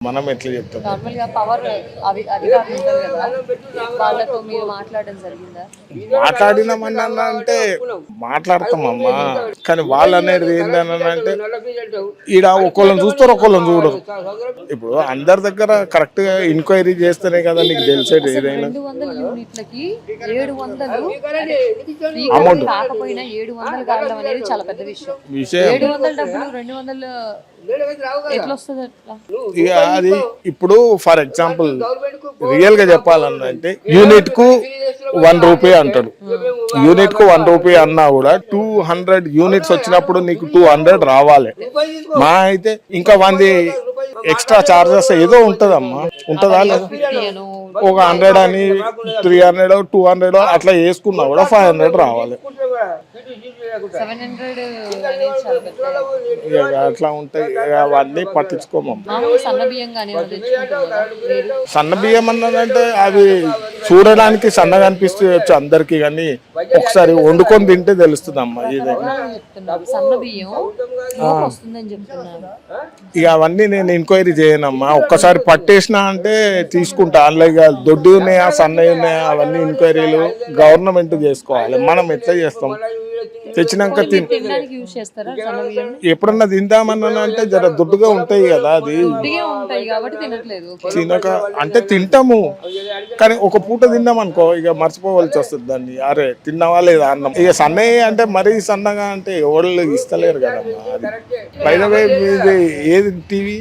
మనం ఎట్లా చెప్తాం నార్మల్‌గా పవర్ అధికారులు ఉంటారు కదా! వాళ్ళతో మీరు మాట్లాడడం జరిగిందా? మాట్లాడినామన్నా అంటే మాట్లాడతామమ్మా, కానీ వాళ్ళు అనేది ఏంటంటే ఈడ ఒకళ్ళని చూస్తారు ఒకళ్ళని చూడరు. ఇప్పుడు అందరి దగ్గర కరెక్ట్ గా ఎంక్వైరీ చేస్తేనే కదా నీకు తెలిసేది అసలు ఏదైనా 200 యూనిట్లకి 700 ఫ్రీ అమౌంట్ కాకపోయినా 700 కావడం అనేది చాలా పెద్ద విషయం. విషయం. 700 డబ్బులు 200 ఎట్లా వస్తుంది అట్లా? ఇక అది ఇప్పుడు ఫర్ ఎగ్జాంపుల్ రియల్ గా చెప్పాలంటే యూనిట్ కు ₹1 అంటాడు. యూనిట్ కు ₹1 అన్నా కూడా 200 యూనిట్స్ వచ్చినప్పుడు నీకు 200 రావాలి. మా అయితే ఇంకా 100 ఎక్స్ట్రా చార్జెస్ ఏదో ఉంటదమ్మా, ఉంటదా లేదా? 50 అనో ఒక 100 అని 300 200 అట్లా వేసుకున్నా కూడా 500 రావాలి. 700 అనేది చాలా పెద్ద. ఇక అట్లా ఉంటాయి. ఇక అవన్నీ పట్టించుకోమమ్మ. మామూలు సన్న బియ్యం కానీ ఏమైనా తెచ్చుకుంటున్నారా మీరు? సన్న బియ్యం అన్నదంటే అవి చూడడానికి సన్నగా అనిపిస్తచ్చు అందరికి, కానీ ఒకసారి వండుకొని తింటే తెలుస్తుంది అమ్మ ఇది. చెప్తున్నారు సన్న బియ్యం లోపు వస్తుందని చెప్తున్నారు. ఇక అవన్నీ నేను ఎంక్వైరీ చేయనమ్మా. ఒక్కసారి పట్టేసినా అంటే తీసుకుంటా. అందులో ఇక దొడ్డు ఉన్నాయా సన్నవి ఉన్నాయా అవన్నీ ఎంక్వైరీలు గవర్నమెంట్ చేసుకోవాలి. మనం ఎట్లా చేస్తాం? తెచ్చినాక తినడానికి యూజ్ చేస్తారా సన్న బియ్యం? ఎప్పుడన్నా తిందామన్నా అంటే జర దొడ్డుగా ఉంటాయి కదా, అది దుడ్డిగా ఉంటాయి కాబట్టి తినట్లేదు. తినక అంటే తింటాము, కానీ ఒక పూట తిందాం అనుకో ఇక మర్చిపోవాల్సి వస్తుంది దాన్ని. అరే తిన్నావా లేదా అన్నం. ఇక సన్నయ్య అంటే మరీ సన్నగా అంటే ఎవరు ఇస్తలేరు కదమ్మా. అది బై ద వే మీది ఏది టీవీ?